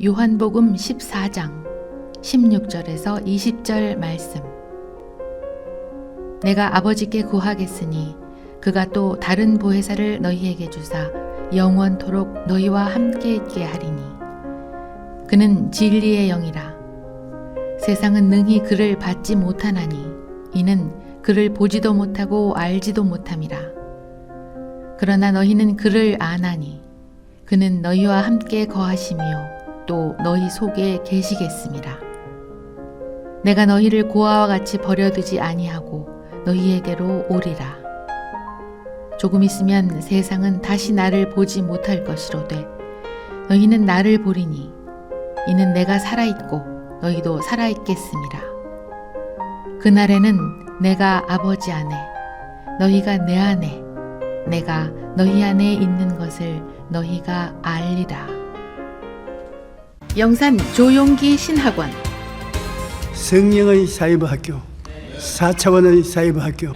요한복음 14장 16절에서 20절 말씀. 내가 아버지께 구하겠으니 그가 또 다른 보혜사를 너희에게 주사 영원토록 너희와 함께 있게 하리니 그는 진리의 영이라. 세상은 능히 그를 받지 못하나니 이는 그를 보지도 못하고 알지도 못함이라. 그러나 너희는 그를 아나니 그는 너희와 함께 거하시며 또 너희 속에 계시겠음이라. 내가 너희를 고아와 같이 버려두지 아니하고 너희에게로 오리라. 조금 있으면 세상은 다시 나를 보지 못할 것이로되 너희는 나를 보리니 이는 내가 살아있고 너희도 살아있겠음이라. 그날에는 내가 아버지 안에 너희가 내 안에 내가 너희 안에 있는 것을 너희가 알리라. 영산 조용기 신학원 성령의 사이버 학교, 4차원의 사이버 학교.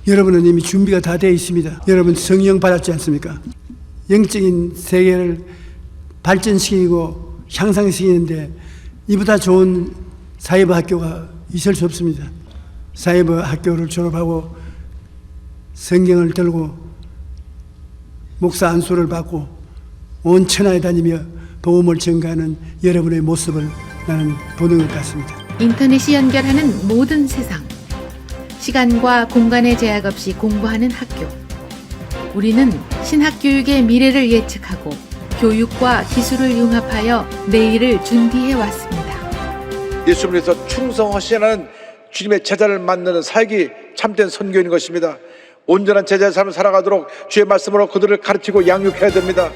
여러분은 이미 준비가 다 되어 있습니다. 여러분 성령 받았지 않습니까? 영적인 세계를 발전시키고 향상시키는데 이보다 좋은 사이버 학교가 있을 수 없습니다. 사이버 학교를 졸업하고 성경을 들고 목사 안수를 받고 온 천하에 다니며 복음을 전가하는 여러분의 모습을 나는 보는 것 같습니다. 인터넷이 연결하는 모든 세상, 시간과 공간의 제약 없이 공부하는 학교. 우리는 신학교육의 미래를 예측하고 교육과 기술을 융합하여 내일을 준비해 왔습니다. 예수님을 위해서 충성하시는 주님의 제자를 만드는 사역이 참된 선교인 것입니다. 온전한 제자의 삶을 살아가도록 주의 말씀으로 그들을 가르치고 양육해야 됩니다.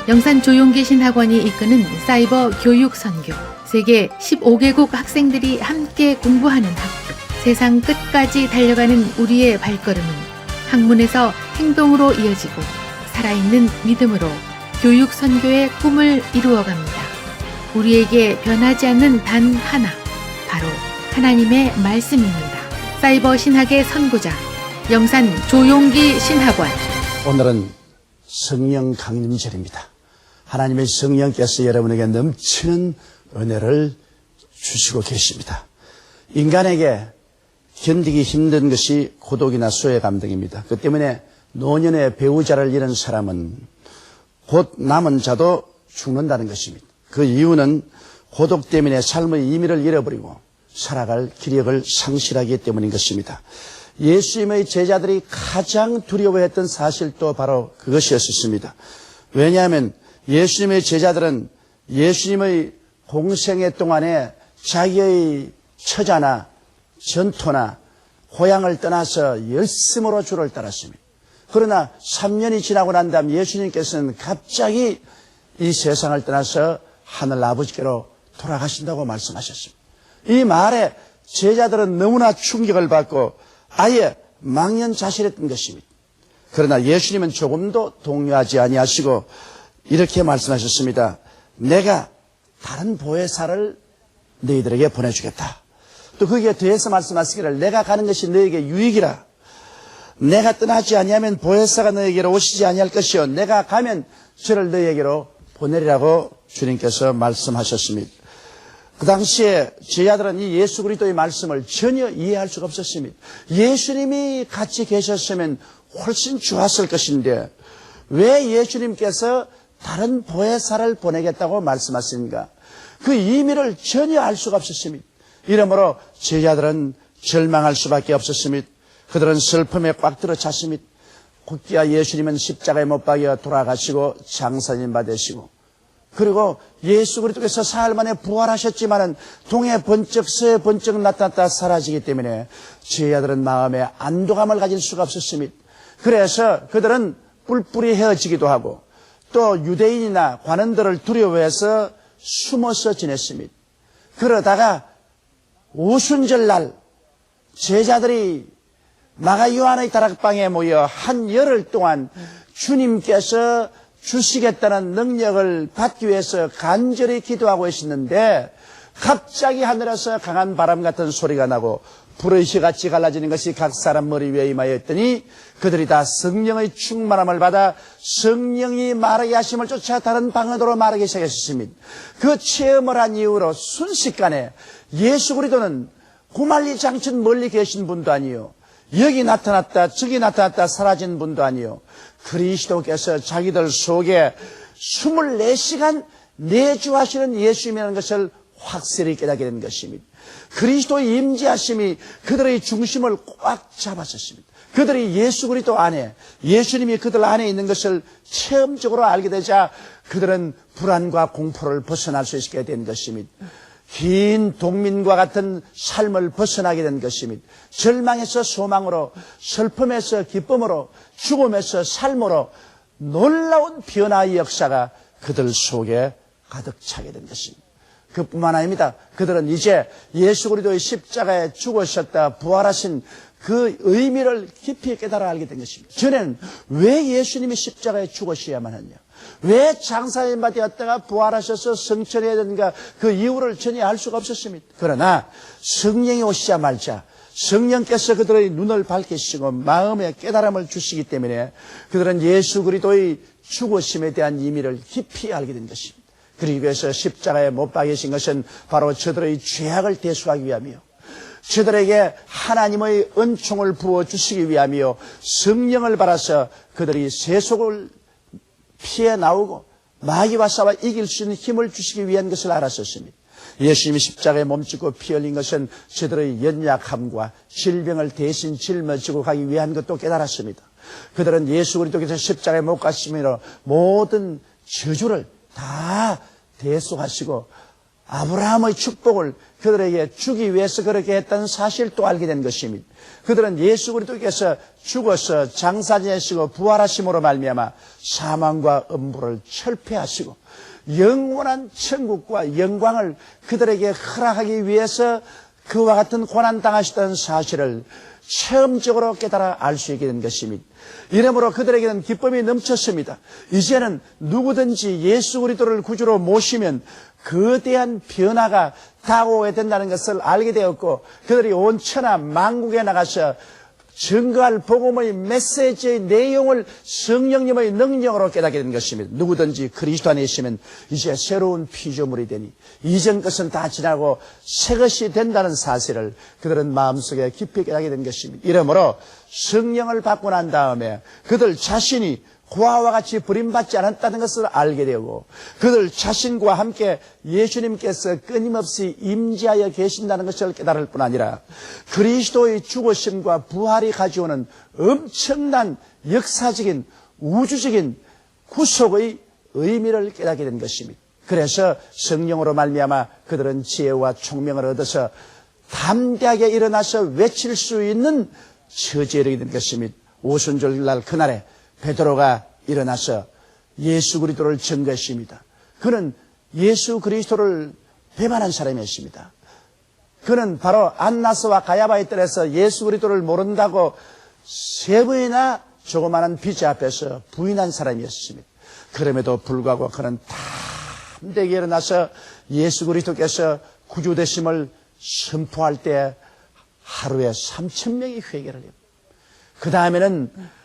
영산 조용기 신학원이 이끄는 사이버 교육 선교. 세계 15개국 학생들이 함께 공부하는 학교. 세상 끝까지 달려가는 우리의 발걸음은 학문에서 행동으로 이어지고 살아있는 믿음으로 교육 선교의 꿈을 이루어갑니다. 우리에게 변하지 않는 단 하나, 바로 하나님의 말씀입니다. 사이버 신학의 선구자, 영산 조용기 신학원. 오늘은 성령 강림절입니다. 하나님의 성령께서 여러분에게 넘치는 은혜를 주시고 계십니다. 인간에게 견디기 힘든 것이 고독이나 소외감 등입니다. 그 때문에 노년의 배우자를 잃은 사람은 곧 남은 자도 죽는다는 것입니다. 그 이유는 고독 때문에 삶의 의미를 잃어버리고 살아갈 기력을 상실하기 때문인 것입니다. 예수님의 제자들이 가장 두려워했던 사실도 바로 그것이었습니다. 왜냐하면 예수님의 제자들은 예수님의 공생애 동안에 자기의 처자나 전토나 고향을 떠나서 열심으로 주를 따랐습니다. 그러나 3년이 지나고 난 다음 예수님께서는 갑자기 이 세상을 떠나서 하늘 아버지께로 돌아가신다고 말씀하셨습니다. 이 말에 제자들은 너무나 충격을 받고 아예 망연자실했던 것입니다. 그러나 예수님은 조금도 동요하지 아니하시고 이렇게 말씀하셨습니다. 내가 다른 보혜사를 너희들에게 보내주겠다. 또 거기에 더해서 말씀하시기를 내가 가는 것이 너에게 유익이라. 내가 떠나지 아니하면 보혜사가 너에게로 오시지 아니할 것이요 내가 가면 저를 너에게로 보내리라고 주님께서 말씀하셨습니다. 그 당시에 제자들은 이 예수 그리스도의 말씀을 전혀 이해할 수가 없었습니다. 예수님이 같이 계셨으면 훨씬 좋았을 것인데 왜 예수님께서 다른 보혜사를 보내겠다고 말씀하십니까? 그 의미를 전혀 알 수가 없었습니다. 이러므로 제자들은 절망할 수밖에 없었습니다. 그들은 슬픔에 꽉 들어찼습니다. 곧기야 예수님은 십자가에 못 박여 돌아가시고 장사님 받으시고 그리고 예수 그리스도께서 사흘 만에 부활하셨지만은 동해 번쩍 서해 번쩍 나타났다 사라지기 때문에 제자들은 마음에 안도감을 가질 수가 없었습니다. 그래서 그들은 뿔뿔이 헤어지기도 하고 또 유대인이나 관원들을 두려워해서 숨어서 지냈습니다. 그러다가 오순절날 제자들이 마가 요한의 다락방에 모여 한 열흘 동안 주님께서 주시겠다는 능력을 받기 위해서 간절히 기도하고 있었는데 갑자기 하늘에서 강한 바람 같은 소리가 나고 불의 휘같이 갈라지는 것이 각 사람 머리 위에 임하였더니 그들이 다 성령의 충만함을 받아 성령이 말하게 하심을 쫓아 다른 방언으로 말하기 시작했습니다. 그 체험을 한 이후로 순식간에 예수 그리스도는 구말리 장천 멀리 계신 분도 아니요, 여기 나타났다 저기 나타났다 사라진 분도 아니요, 그리스도께서 자기들 속에 24시간 내주하시는 예수님이라는 것을 확실히 깨닫게 된 것입니다. 그리스도의 임재하심이 그들의 중심을 꽉 잡았었습니다. 그들이 예수 그리스도 안에, 예수님이 그들 안에 있는 것을 체험적으로 알게 되자 그들은 불안과 공포를 벗어날 수 있게 된 것입니다. 긴 동민과 같은 삶을 벗어나게 된 것입니다. 절망에서 소망으로, 슬픔에서 기쁨으로, 죽음에서 삶으로 놀라운 변화의 역사가 그들 속에 가득 차게 된 것입니다. 그뿐만 아닙니다. 그들은 이제 예수 그리스도의 십자가에 죽으셨다 부활하신 그 의미를 깊이 깨달아 알게 된 것입니다. 전에는 왜 예수님이 십자가에 죽으셔야만 했냐, 왜 장사님바 되었다가 부활하셔서 성천해야 되는가, 그 이유를 전혀 알 수가 없었습니다. 그러나 성령이 오시자마자 성령께서 그들의 눈을 밝히시고 마음의 깨달음을 주시기 때문에 그들은 예수 그리스도의 죽으심에 대한 의미를 깊이 알게 된 것입니다. 그리고 위해서 십자가에 못 박이신 것은 바로 저들의 죄악을 대속하기 위함이요, 저들에게 하나님의 은총을 부어주시기 위함이요, 성령을 받아서 그들이 세속을 피해 나오고 마귀와 싸워 이길 수 있는 힘을 주시기 위한 것을 알았었습니다. 예수님이 십자가에 몸짓고 피 흘린 것은 저들의 연약함과 질병을 대신 짊어지고 가기 위한 것도 깨달았습니다. 그들은 예수 그리스도께서 십자가에 못 가심으로 모든 저주를 다 대속하시고 아브라함의 축복을 그들에게 주기 위해서 그렇게 했다는 사실도 알게 된 것입니다. 그들은 예수 그리스도께서 죽어서 장사 지내시고 부활하심으로 말미암아 사망과 음부를 철폐하시고 영원한 천국과 영광을 그들에게 허락하기 위해서 그와 같은 고난 당하셨다는 사실을 체험적으로 깨달아 알 수 있게 된 것입니다. 이러므로 그들에게는 기쁨이 넘쳤습니다. 이제는 누구든지 예수 그리스도를 구주로 모시면 거대한 변화가 다가오게 된다는 것을 알게 되었고, 그들이 온 천하 만국에 나가서 증거할 복음의 메시지의 내용을 성령님의 능력으로 깨닫게 된 것입니다. 누구든지 그리스도 안에 있으면 이제 새로운 피조물이 되니 이전 것은 다 지나고 새 것이 된다는 사실을 그들은 마음속에 깊이 깨닫게 된 것입니다. 이러므로 성령을 받고 난 다음에 그들 자신이 고아와 같이 버림받지 않았다는 것을 알게 되고, 그들 자신과 함께 예수님께서 끊임없이 임재하여 계신다는 것을 깨달을 뿐 아니라 그리스도의 죽으심과 부활이 가져오는 엄청난 역사적인 우주적인 구속의 의미를 깨닫게 된 것입니다. 그래서 성령으로 말미암아 그들은 지혜와 총명을 얻어서 담대하게 일어나서 외칠 수 있는 처지에 이르게 된 것입니다. 오순절날 그날에 베드로가 일어나서 예수 그리스도를 증거했습니다. 그는 예수 그리스도를 배반한 사람이었습니다. 그는 바로 안나스와 가야바의 뜰에서 예수 그리스도를 모른다고 3번이나 조그마한 비자 앞에서 부인한 사람이었습니다. 그럼에도 불구하고 그는 담대하게 일어나서 예수 그리스도께서 구주되심을 선포할 때 하루에 3,000명이 회개를 해요. 그 다음에는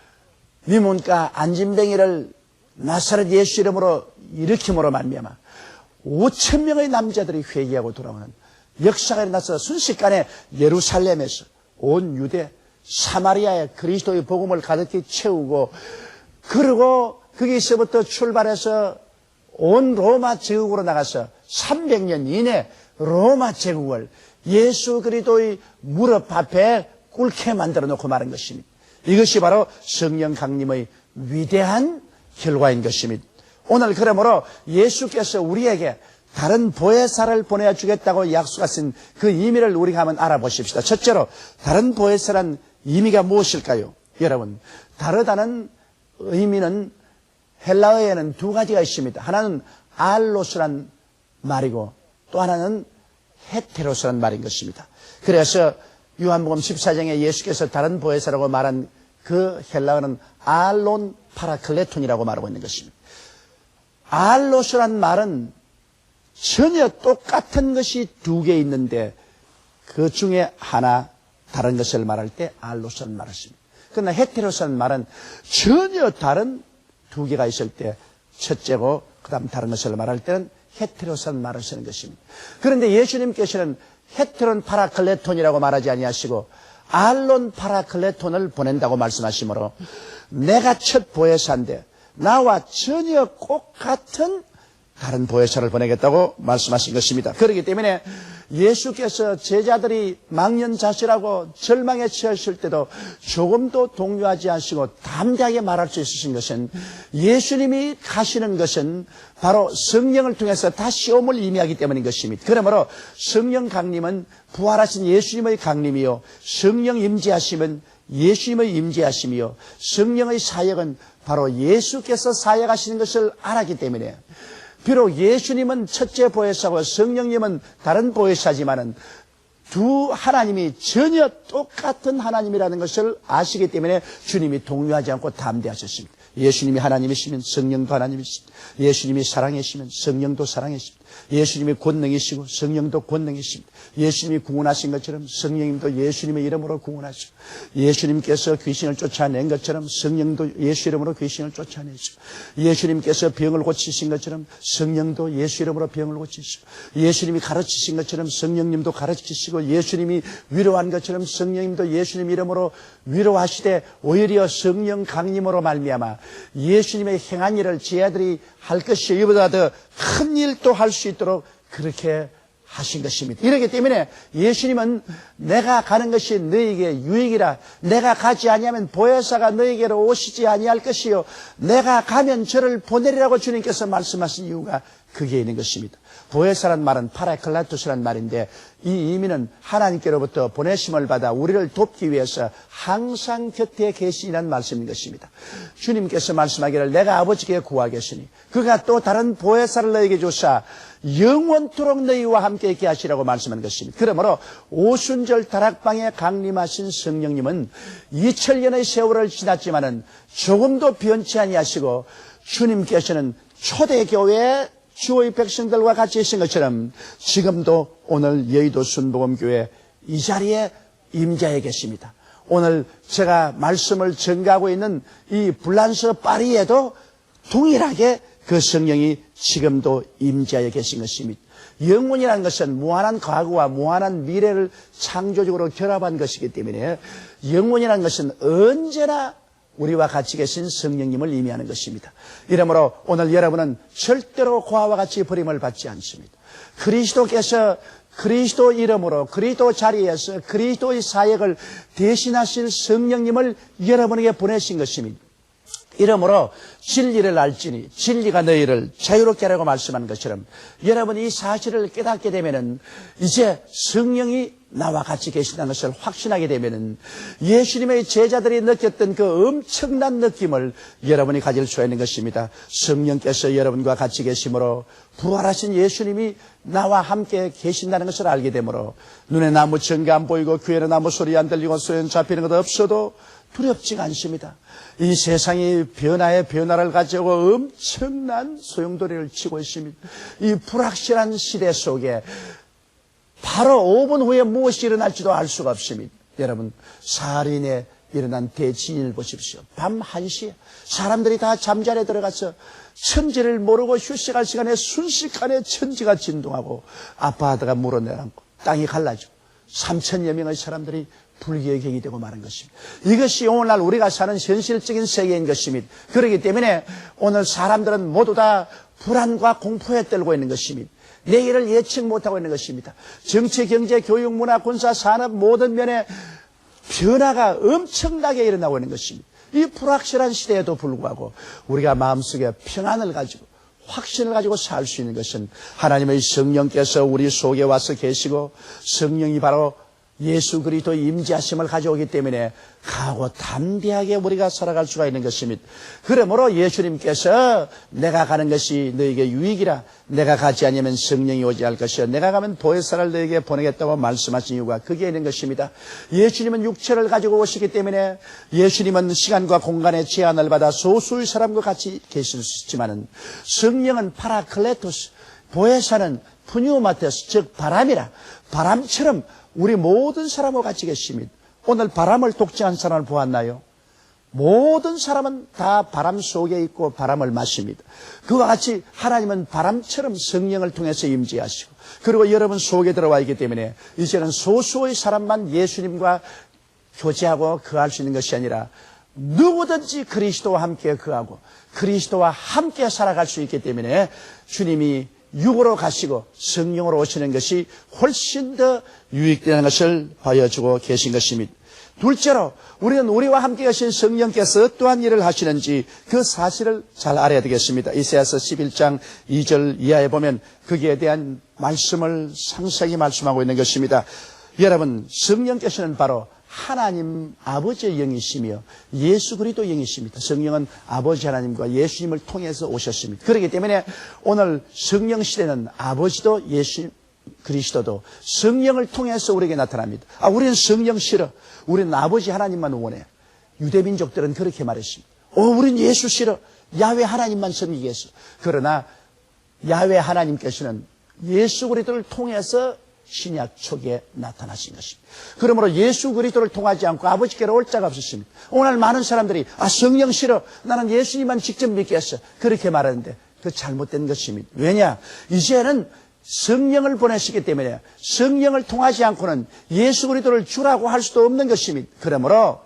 미문과 안진뱅이를 나사렛 예수 이름으로 일으킴으로 말미암아 5,000명의 남자들이 회개하고 돌아오는 역사가 일어나서 순식간에 예루살렘에서 온 유대, 사마리아에 그리스도의 복음을 가득히 채우고, 그리고 거기서부터 출발해서 온 로마 제국으로 나가서 300년 이내 로마 제국을 예수 그리스도의 무릎 앞에 꿇게 만들어 놓고 말한 것입니다. 이것이 바로 성령 강림의 위대한 결과인 것입니다. 오늘 그러므로 예수께서 우리에게 다른 보혜사를 보내주겠다고 약속하신 그 의미를 우리가 한번 알아보십시다. 첫째로 다른 보혜사란 의미가 무엇일까요? 여러분, 다르다는 의미는 헬라어에는 2가지가 있습니다. 하나는 알로스란 말이고 또 하나는 헤테로스란 말인 것입니다. 그래서 요한복음 14장에 예수께서 다른 보혜사라고 말한 그 헬라어는 알론 파라클레톤이라고 말하고 있는 것입니다. 알로스란 말은 전혀 똑같은 것이 2개 있는데 그 중에 하나 다른 것을 말할 때 알로선 말을 씁니다. 그러나 헤테로선 말은 전혀 다른 두 개가 있을 때 첫째고 그 다음 다른 것을 말할 때는 헤테로선 말을 쓰는 것입니다. 그런데 예수님께서는 헤테론 파라클레톤이라고 말하지 아니하시고 알론 파라클레톤을 보낸다고 말씀하시므로 내가 첫 보혜사인데 나와 전혀 꼭 같은 다른 보혜사를 보내겠다고 말씀하신 것입니다. 그렇기 때문에 예수께서 제자들이 망연자실하고 절망에 처했을 때도 조금도 동요하지 않으시고 담대하게 말할 수 있으신 것은 예수님이 가시는 것은 바로 성령을 통해서 다 시험을 의미하기 때문인 것입니다. 그러므로 성령 강림은 부활하신 예수님의 강림이요, 성령 임재하심은 예수님의 임재하심이요, 성령의 사역은 바로 예수께서 사역하시는 것을 알았기 때문에 비록 예수님은 첫째 보혜사고 성령님은 다른 보혜사지만은 두 하나님이 전혀 똑같은 하나님이라는 것을 아시기 때문에 주님이 동요하지 않고 담대하셨습니다. 예수님이 하나님이시면 성령도 하나님이십니다. 예수님이 사랑이시면 성령도 사랑이십니다. 예수님이 권능이시고 성령도 권능이십니다. 예수님이 구원하신 것처럼 성령님도 예수님의 이름으로 구원하시고, 예수님께서 귀신을 쫓아낸 것처럼 성령도 예수 이름으로 귀신을 쫓아내시고, 예수님께서 병을 고치신 것처럼 성령도 예수 이름으로 병을 고치시고, 예수님이 가르치신 것처럼 성령님도 가르치시고, 예수님이 위로한 것처럼 성령님도 예수님 이름으로 위로하시되, 오히려 성령 강림으로 말미암아 예수님의 행한 일을 제 아들이 할 것이 이보다 더 큰 일도 할 수 있도록 그렇게 하신 것입니다. 이렇기 때문에 예수님은 내가 가는 것이 너에게 유익이라, 내가 가지 아니하면 보혜사가 너에게로 오시지 아니할 것이요, 내가 가면 저를 보내리라고 주님께서 말씀하신 이유가 그게 있는 것입니다. 보혜사란 말은 파라클라토스란 말인데 이 의미는 하나님께로부터 보내심을 받아 우리를 돕기 위해서 항상 곁에 계시라는 말씀인 것입니다. 주님께서 말씀하기를 내가 아버지께 구하겠으니 그가 또 다른 보혜사를 너에게 주사 영원토록 너희와 함께 있게 하시라고 말씀한 것입니다. 그러므로 오순절 다락방에 강림하신 성령님은 2000년의 세월을 지났지만은 조금도 변치 아니하시고 주님께서는 초대교회 주의 백성들과 같이 있은 것처럼 지금도 오늘 여의도 순복음교회 이 자리에 임재해 계십니다. 오늘 제가 말씀을 전가하고 있는 이 불란서 파리에도 동일하게 그 성령이 지금도 임재해 계신 것입니다. 영혼이라는 것은 무한한 과거와 무한한 미래를 창조적으로 결합한 것이기 때문에 영혼이라는 것은 언제나 우리와 같이 계신 성령님을 의미하는 것입니다. 이러므로 오늘 여러분은 절대로 고아와 같이 버림을 받지 않습니다. 그리스도께서 그리스도 이름으로 그리스도 자리에서 그리스도의 사역을 대신하실 성령님을 여러분에게 보내신 것입니다. 이러므로 진리를 알지니 진리가 너희를 자유롭게 하라고 말씀한 것처럼 여러분이 이 사실을 깨닫게 되면은 이제 성령이 나와 같이 계신다는 것을 확신하게 되면은 예수님의 제자들이 느꼈던 그 엄청난 느낌을 여러분이 가질 수 있는 것입니다. 성령께서 여러분과 같이 계심으로 부활하신 예수님이 나와 함께 계신다는 것을 알게 되므로 눈에 나무 전가 안 보이고 귀에는 나무 소리 안 들리고 소연 잡히는 것 없어도 두렵지가 않습니다. 이 세상이 변화를 가지고 엄청난 소용돌이를 치고 있습니다. 이 불확실한 시대 속에 바로 5분 후에 무엇이 일어날지도 알 수가 없습니다. 여러분, 살인에 일어난 대지진을 보십시오. 밤 1시에 사람들이 다 잠자리에 들어가서 천지를 모르고 휴식할 시간에 순식간에 천지가 진동하고 아파트가 물어내고 땅이 갈라지고 3,000여 명의 사람들이 불교의 객이 되고 마는 것입니다. 이것이 오늘날 우리가 사는 현실적인 세계인 것입니다. 그렇기 때문에 오늘 사람들은 모두 다 불안과 공포에 떨고 있는 것입니다. 내일을 예측 못하고 있는 것입니다. 정치, 경제, 교육, 문화, 군사, 산업 모든 면에 변화가 엄청나게 일어나고 있는 것입니다. 이 불확실한 시대에도 불구하고 우리가 마음속에 평안을 가지고 확신을 가지고 살 수 있는 것은 하나님의 성령께서 우리 속에 와서 계시고 성령이 바로 예수 그리스도의 임재하심을 가져오기 때문에 강하고 담대하게 우리가 살아갈 수가 있는 것입니다. 그러므로 예수님께서 내가 가는 것이 너에게 유익이라, 내가 가지 않으면 성령이 오지 않을 것이요 내가 가면 보혜사를 너에게 보내겠다고 말씀하신 이유가 그게 있는 것입니다. 예수님은 육체를 가지고 오시기 때문에 예수님은 시간과 공간의 제한을 받아 소수의 사람과 같이 계실 수 있지만은 성령은 파라클레토스, 보혜사는 푸뉴마테스, 즉 바람이라, 바람처럼 우리 모든 사람과 같이 계십니다. 오늘 바람을 독재한 사람을 보았나요? 모든 사람은 다 바람 속에 있고 바람을 마십니다. 그와 같이 하나님은 바람처럼 성령을 통해서 임재하시고, 그리고 여러분 속에 들어와 있기 때문에 이제는 소수의 사람만 예수님과 교제하고 거할 수 있는 것이 아니라 누구든지 그리스도와 함께 거하고 그리스도와 함께 살아갈 수 있기 때문에 주님이 육으로 가시고 성령으로 오시는 것이 훨씬 더 유익되는 것을 보여주고 계신 것입니다. 둘째로 우리는 우리와 함께 하신 성령께서 어떠한 일을 하시는지 그 사실을 잘 알아야 되겠습니다. 이사야서 11장 2절 이하에 보면 거기에 대한 말씀을 상세히 말씀하고 있는 것입니다. 여러분, 성령께서는 바로 하나님 아버지의 영이시며 예수 그리스도의 영이십니다. 성령은 아버지 하나님과 예수님을 통해서 오셨습니다. 그렇기 때문에 오늘 성령 시대는 아버지도 예수 그리스도도 성령을 통해서 우리에게 나타납니다. 우리는 성령 싫어. 우리는 아버지 하나님만 원해. 유대민족들은 그렇게 말했습니다. 우리는 예수 싫어. 야훼 하나님만 섬기겠어. 그러나 야훼 하나님께서는 예수 그리스도를 통해서 신약 초기에 나타나신 것입니다. 그러므로 예수 그리스도를 통하지 않고 아버지께로 올 자가 없었습니다. 오늘 많은 사람들이 성령 싫어. 나는 예수님만 직접 믿겠어. 그렇게 말하는데 그 잘못된 것입니다. 왜냐? 이제는 성령을 보내시기 때문에 성령을 통하지 않고는 예수 그리스도를 주라고 할 수도 없는 것입니다. 그러므로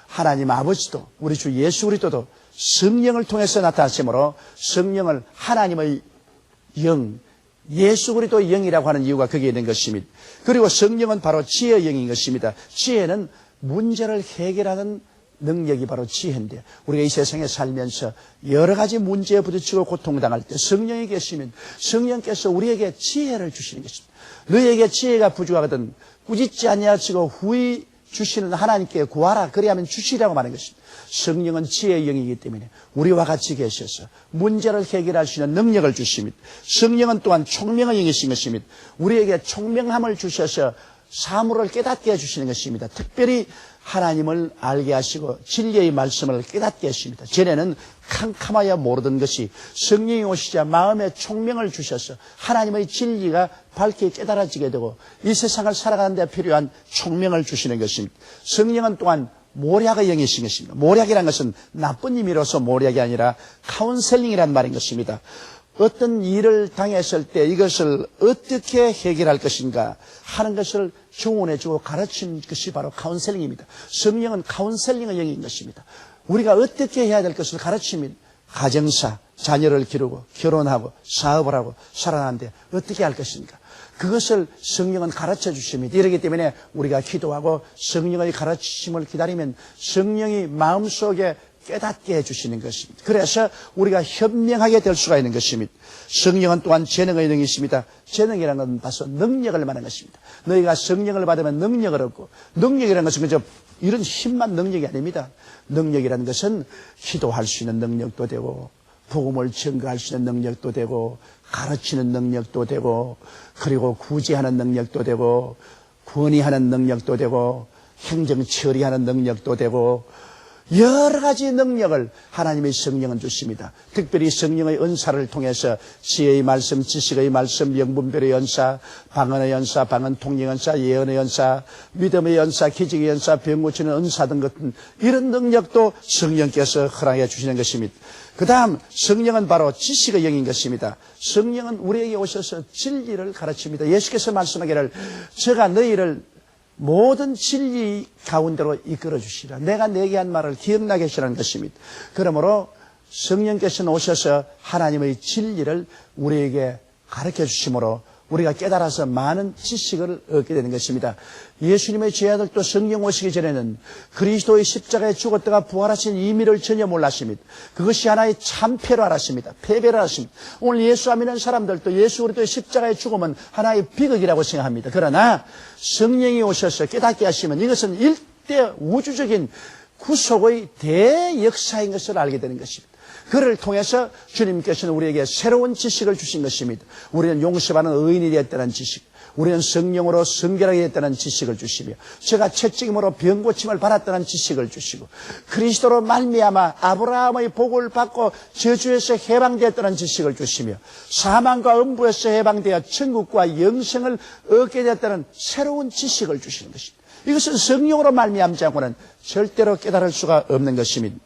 하나님 아버지도 우리 주 예수 그리스도도 성령을 통해서 나타나심으로 성령을 하나님의 영, 예수 그리스도의 영이라고 하는 이유가 거기에 있는 것입니다. 그리고 성령은 바로 지혜의 영인 것입니다. 지혜는 문제를 해결하는 능력이 바로 지혜인데, 우리가 이 세상에 살면서 여러 가지 문제에 부딪히고 고통당할 때 성령이 계시면 성령께서 우리에게 지혜를 주시는 것입니다. 너희에게 지혜가 부족하거든 꾸짖지 아니하시고 후히 주시는 하나님께 구하라. 그리하면 주시라고 말하는 것입니다. 성령은 지혜의 영이기 때문에 우리와 같이 계셔서 문제를 해결할 수 있는 능력을 주십니다. 성령은 또한 총명의 영이신 것입니다. 우리에게 총명함을 주셔서 사물을 깨닫게 해주시는 것입니다. 특별히 하나님을 알게 하시고 진리의 말씀을 깨닫게 하십니다. 전에는 캄캄하여 모르던 것이 성령이 오시자 마음에 총명을 주셔서 하나님의 진리가 밝게 깨달아지게 되고 이 세상을 살아가는 데 필요한 총명을 주시는 것입니다. 성령은 또한 모략의 영이신 것입니다. 모략이라는 것은 나쁜 의미로서 모략이 아니라 카운셀링이라는 말인 것입니다. 어떤 일을 당했을 때 이것을 어떻게 해결할 것인가 하는 것을 조언해주고 가르치는 것이 바로 카운셀링입니다. 성령은 카운셀링의 영인 것입니다. 우리가 어떻게 해야 될 것을 가르칩니다. 가정사, 자녀를 기르고 결혼하고 사업을 하고 살아가는데 어떻게 할 것인가. 그것을 성령은 가르쳐 주십니다. 이러기 때문에 우리가 기도하고 성령의 가르치심을 기다리면 성령이 마음속에 깨닫게 해주시는 것입니다. 그래서 우리가 현명하게 될 수가 있는 것입니다. 성령은 또한 재능의 영이십니다. 재능이라는 건 바로 능력을 말하는 것입니다. 너희가 성령을 받으면 능력을 얻고, 능력이라는 것은 그저 이런 힘만 능력이 아닙니다. 능력이라는 것은 기도할 수 있는 능력도 되고 복음을 증거할 수 있는 능력도 되고 가르치는 능력도 되고 그리고 구제하는 능력도 되고 권위하는 능력도 되고 행정 처리하는 능력도 되고 여러 가지 능력을 하나님의 성령은 주십니다. 특별히 성령의 은사를 통해서 지혜의 말씀, 지식의 말씀, 영분별의 연사, 방언의 연사, 방언 통역 연사, 예언의 연사, 믿음의 연사, 기적의 연사, 병 고치는 은사 등 같은 이런 능력도 성령께서 허락해 주시는 것입니다. 그 다음 성령은 바로 지식의 영인 것입니다. 성령은 우리에게 오셔서 진리를 가르칩니다. 예수께서 말씀하기를 제가 너희를 모든 진리 가운데로 이끌어 주시라. 내가 내게 한 말을 기억나게 하시라는 것입니다. 그러므로 성령께서는 오셔서 하나님의 진리를 우리에게 가르쳐 주심으로 우리가 깨달아서 많은 지식을 얻게 되는 것입니다. 예수님의 제자들도 성령 오시기 전에는 그리스도의 십자가에 죽었다가 부활하신 의미를 전혀 몰랐습니다. 그것이 하나의 참패로 알았습니다. 패배를 알았습니다. 오늘 예수 안 믿는 사람들도 예수 그리스도의 십자가에 죽음은 하나의 비극이라고 생각합니다. 그러나 성령이 오셔서 깨닫게 하시면 이것은 일대 우주적인 구속의 대역사인 것을 알게 되는 것입니다. 그를 통해서 주님께서는 우리에게 새로운 지식을 주신 것입니다. 우리는 용서받는 의인이 되었다는 지식, 우리는 성령으로 성결하게 됐다는 지식을 주시며 제가 채찍임으로 병고침을 받았다는 지식을 주시고 그리스도로 말미암아 아브라함의 복을 받고 저주에서 해방되었다는 지식을 주시며 사망과 음부에서 해방되어 천국과 영생을 얻게 되었다는 새로운 지식을 주시는 것입니다. 이것은 성령으로 말미암지 않고는 절대로 깨달을 수가 없는 것입니다.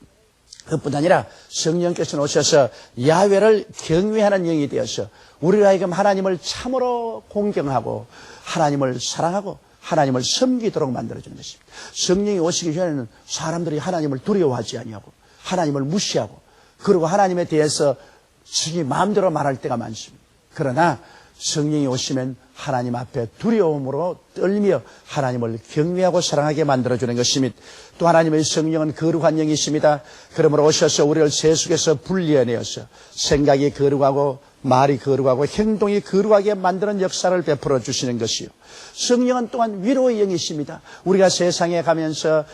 그뿐 아니라 성령께서는 오셔서 야훼를 경외하는 영이 되어서 우리가 하여금 하나님을 참으로 공경하고 하나님을 사랑하고 하나님을 섬기도록 만들어주는 것입니다. 성령이 오시기 전에는 사람들이 하나님을 두려워하지 아니하고 하나님을 무시하고 그리고 하나님에 대해서 자기 마음대로 말할 때가 많습니다. 그러나 성령이 오시면 하나님 앞에 두려움으로 떨며 하나님을 경외하고 사랑하게 만들어주는 것입니다. 또 하나님의 성령은 거룩한 영이십니다. 그러므로 오셔서 우리를 세속에서 분리해내어서 생각이 거룩하고 말이 거룩하고 행동이 거룩하게 만드는 역사를 베풀어 주시는 것이요. 성령은 또한 위로의 영이십니다. 우리가 세상에 가면서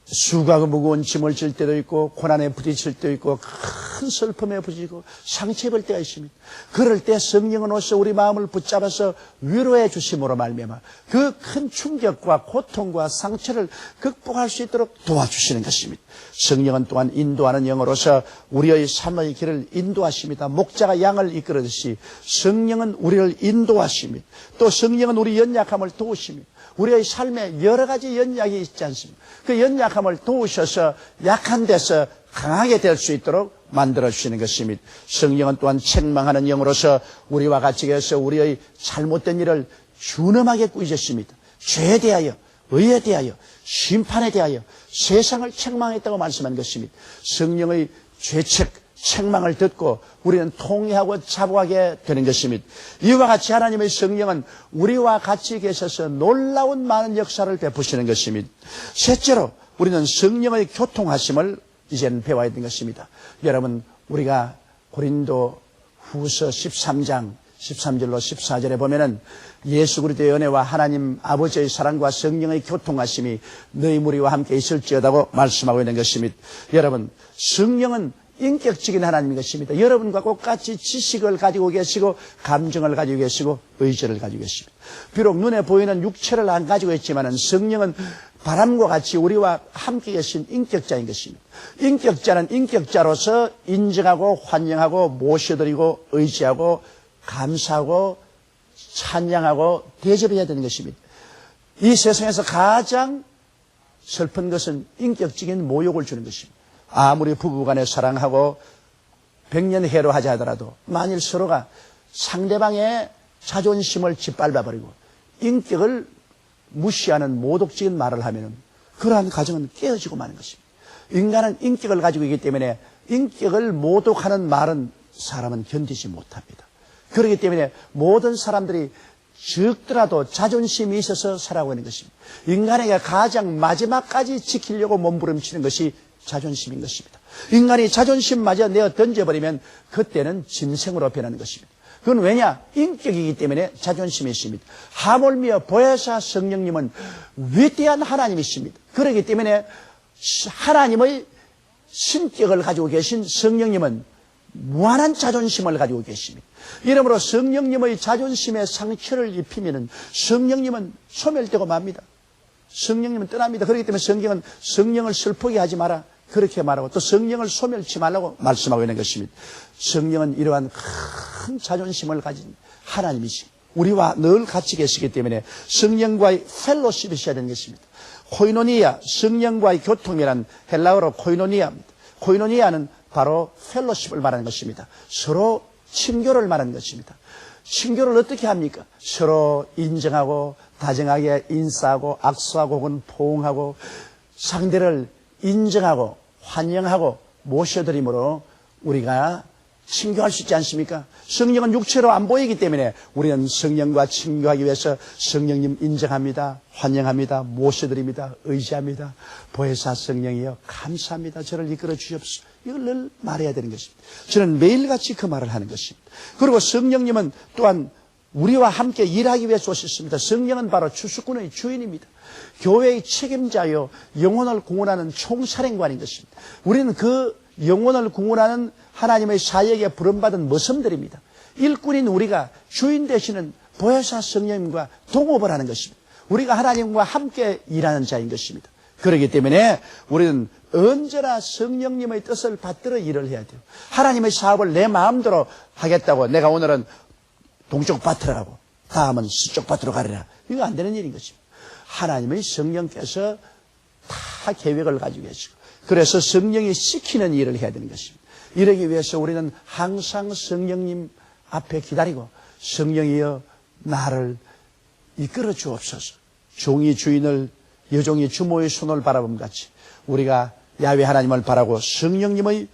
수고하고 무거운 짐을 질 때도 있고 고난에 부딪힐 때도 있고 큰 슬픔에 부딪히고 상처 입을 때가 있습니다. 그럴 때 성령은 오셔서 우리 마음을 붙잡아서 위로해 주심으로 말미암아 그 큰 충격과 고통과 상처를 극복할 수 있도록 도와주시는 것입니다. 성령은 또한 인도하는 영으로서 우리의 삶의 길을 인도하십니다. 목자가 양을 이끌듯이 성령은 우리를 인도하십니다. 또 성령은 우리 연약함을 도우십니다. 우리의 삶에 여러 가지 연약이 있지 않습니까? 그 연약함을 도우셔서 약한 데서 강하게 될 수 있도록 만들어주시는 것입니다. 성령은 또한 책망하는 영으로서 우리와 같이 해서 우리의 잘못된 일을 준엄하게 꾸짖으십니다. 죄에 대하여, 의에 대하여, 심판에 대하여 세상을 책망했다고 말씀한 것입니다. 성령의 죄책, 책망을 듣고 우리는 통회하고 자복하게 되는 것입니다. 이와 같이 하나님의 성령은 우리와 같이 계셔서 놀라운 많은 역사를 베푸시는 것입니다. 셋째로 우리는 성령의 교통하심을 이제는 배워야 되는 것입니다. 여러분, 우리가 고린도 후서 13장 13절로 14절에 보면은 예수 그리스도의 은혜와 하나님 아버지의 사랑과 성령의 교통하심이 너희 무리와 함께 있을지어다고 말씀하고 있는 것입니다. 여러분, 성령은 인격적인 하나님인 것입니다. 여러분과 똑같이 지식을 가지고 계시고 감정을 가지고 계시고 의지를 가지고 계십니다. 비록 눈에 보이는 육체를 안 가지고 있지만 성령은 바람과 같이 우리와 함께 계신 인격자인 것입니다. 인격자는 인격자로서 인정하고 환영하고 모셔드리고 의지하고 감사하고 찬양하고 대접해야 되는 것입니다. 이 세상에서 가장 슬픈 것은 인격적인 모욕을 주는 것입니다. 아무리 부부간에 사랑하고 100년 해로하자 하더라도 만일 서로가 상대방의 자존심을 짓밟아버리고 인격을 무시하는 모독적인 말을 하면 그러한 가정은 깨어지고 마는 것입니다. 인간은 인격을 가지고 있기 때문에 인격을 모독하는 말은 사람은 견디지 못합니다. 그렇기 때문에 모든 사람들이 적더라도 자존심이 있어서 살아가고 있는 것입니다. 인간에게 가장 마지막까지 지키려고 몸부림치는 것이 자존심인 것입니다. 인간이 자존심마저 내어 던져버리면 그때는 짐승으로 변하는 것입니다. 그건 왜냐? 인격이기 때문에 자존심이 있습니다. 하물며 보혜사 성령님은 위대한 하나님이십니다. 그렇기 때문에 하나님의 신격을 가지고 계신 성령님은 무한한 자존심을 가지고 계십니다. 이러므로 성령님의 자존심에 상처를 입히면 성령님은 소멸되고 맙니다. 성령님은 떠납니다. 그렇기 때문에 성경은 성령을 슬프게 하지 마라 그렇게 말하고 또 성령을 소멸치 말라고 말씀하고 있는 것입니다. 성령은 이러한 큰 자존심을 가진 하나님이시 우리와 늘 같이 계시기 때문에 성령과의 펠로십이 있어야 되는 것입니다. 코이노니아, 성령과의 교통이란 헬라어로 코이노니아입니다. 코이노니아는 바로 펠로십을 말하는 것입니다. 서로 친교를 말하는 것입니다. 친교를 어떻게 합니까? 서로 인정하고 다정하게 인사하고 악수하고 혹은 포옹하고 상대를 인정하고 환영하고 모셔드림으로 우리가 친교할 수 있지 않습니까? 성령은 육체로 안 보이기 때문에 우리는 성령과 친교하기 위해서 성령님 인정합니다. 환영합니다. 모셔드립니다. 의지합니다. 보혜사 성령이여 감사합니다. 저를 이끌어 주시옵소서. 이걸 늘 말해야 되는 것입니다. 저는 매일같이 그 말을 하는 것입니다. 그리고 성령님은 또한 우리와 함께 일하기 위해서 오셨습니다. 성령은 바로 추수꾼의 주인입니다. 교회의 책임자요 영혼을 구원하는 총사령관인 것입니다. 우리는 그 영혼을 구원하는 하나님의 사역에 부름받은 머슴들입니다. 일꾼인 우리가 주인 되시는 보혜사 성령님과 동업을 하는 것입니다. 우리가 하나님과 함께 일하는 자인 것입니다. 그렇기 때문에 우리는 언제나 성령님의 뜻을 받들어 일을 해야 돼요. 하나님의 사업을 내 마음대로 하겠다고 내가 오늘은 동쪽 밭으로 가고 다음은 서쪽 밭으로 가리라. 이거 안 되는 일인 것입니다. 하나님의 성령께서 다 계획을 가지고 계시고 그래서 성령이 시키는 일을 해야 되는 것입니다. 이러기 위해서 우리는 항상 성령님 앞에 기다리고 성령이여 나를 이끌어 주옵소서. 종이 주인을 여종이 주모의 손을 바라봄 같이 우리가 야훼 하나님을 바라고 성령님의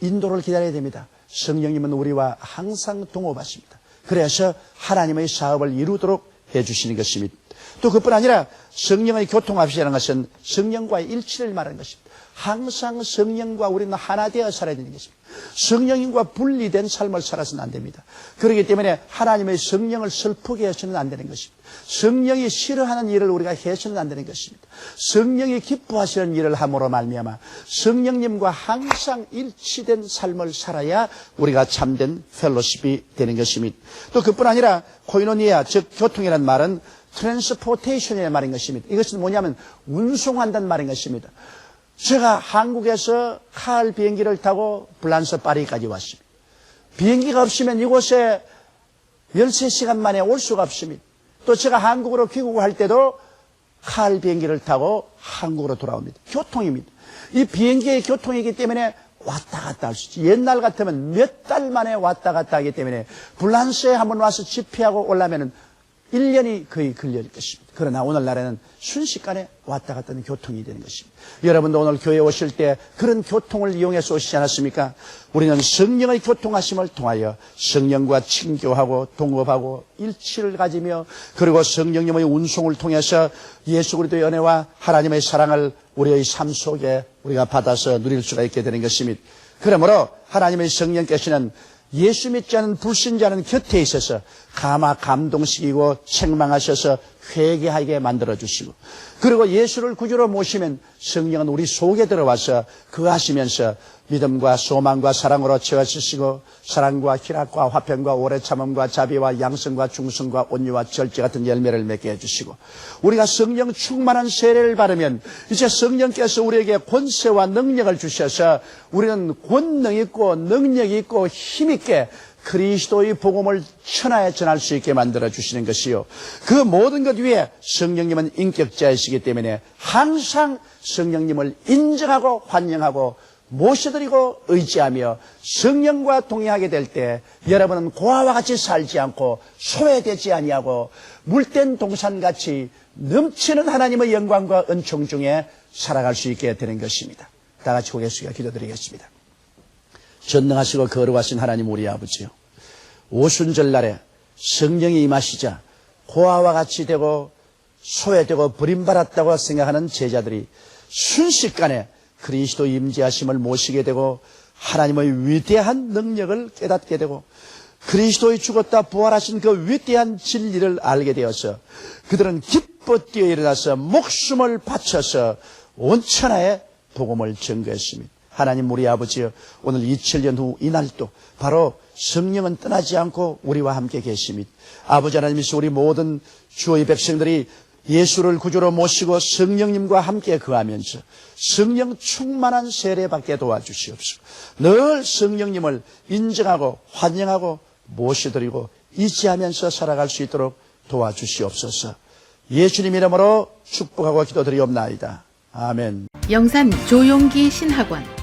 인도를 기다려야 됩니다. 성령님은 우리와 항상 동업하십니다. 그래서 하나님의 사업을 이루도록 해주시는 것입니다. 또 그뿐 아니라 성령의 교통합시라는 것은 성령과의 일치를 말하는 것입니다. 항상 성령과 우리는 하나 되어 살아야 되는 것입니다. 성령님과 분리된 삶을 살아서는 안 됩니다. 그렇기 때문에 하나님의 성령을 슬프게 해서는 안 되는 것입니다. 성령이 싫어하는 일을 우리가 해서는 안 되는 것입니다. 성령이 기뻐하시는 일을 함으로 말미암아 성령님과 항상 일치된 삶을 살아야 우리가 참된 펠로십이 되는 것입니다. 또 그뿐 아니라 코이노니아 즉 교통이라는 말은 트랜스포테이션이라는 말인 것입니다. 이것은 뭐냐면 운송한다는 말인 것입니다. 제가 한국에서 칼 비행기를 타고 프랑스 파리까지 왔습니다. 비행기가 없으면 이곳에 13시간 만에 올 수가 없습니다. 또 제가 한국으로 귀국할 때도 칼 비행기를 타고 한국으로 돌아옵니다. 교통입니다. 이 비행기의 교통이기 때문에 왔다 갔다 할 수 있지. 옛날 같으면 몇 달 만에 왔다 갔다 하기 때문에 프랑스에 한번 와서 집회하고 오려면 1년이 거의 걸릴 것입니다. 그러나 오늘날에는 순식간에 왔다 갔다 하는 교통이 되는 것입니다. 여러분도 오늘 교회에 오실 때 그런 교통을 이용해서 오시지 않았습니까? 우리는 성령의 교통하심을 통하여 성령과 친교하고 동업하고 일치를 가지며 그리고 성령님의 운송을 통해서 예수 그리스도의 은혜와 하나님의 사랑을 우리의 삶 속에 우리가 받아서 누릴 수가 있게 되는 것입니다. 그러므로 하나님의 성령께서는 예수 믿지 않은 불신자는 곁에 있어서 감동시키고 책망하셔서 회개하게 만들어주시고 그리고 예수를 구주로 모시면 성령은 우리 속에 들어와서 거하시면서 믿음과 소망과 사랑으로 채워주시고 사랑과 희락과 화평과 오래 참음과 자비와 양성과 중성과 온유와 절제 같은 열매를 맺게 해주시고 우리가 성령 충만한 세례를 받으면 이제 성령께서 우리에게 권세와 능력을 주셔서 우리는 권능 있고 능력 있고 힘 있게 그리스도의 복음을 천하에 전할 수 있게 만들어 주시는 것이요. 그 모든 것 위에 성령님은 인격자이시기 때문에 항상 성령님을 인정하고 환영하고 모셔드리고 의지하며 성령과 동행하게 될 때 여러분은 고아와 같이 살지 않고 소외되지 아니하고 물된 동산같이 넘치는 하나님의 영광과 은총 중에 살아갈 수 있게 되는 것입니다. 다 같이 고개 숙여 기도드리겠습니다. 전능하시고 거룩하신 하나님 우리 아버지요. 오순절날에 성령이 임하시자 고아와 같이 되고 소외되고 버림받았다고 생각하는 제자들이 순식간에 그리스도 임재하심을 모시게 되고 하나님의 위대한 능력을 깨닫게 되고 그리스도의 죽었다 부활하신 그 위대한 진리를 알게 되어서 그들은 기뻐 뛰어 일어나서 목숨을 바쳐서 온 천하에 복음을 전거했습니다. 하나님 우리 아버지여 오늘 2000년 후 이날도 바로 성령은 떠나지 않고 우리와 함께 계십니다. 아버지 하나님이서 우리 모든 주의 백성들이 예수를 구주로 모시고 성령님과 함께 거하면서 성령 충만한 세례받게 도와주시옵소서. 늘 성령님을 인정하고 환영하고 모셔드리고 의지하면서 살아갈 수 있도록 도와주시옵소서. 예수님 이름으로 축복하고 기도드리옵나이다. 아멘. 영산 조용기 신학원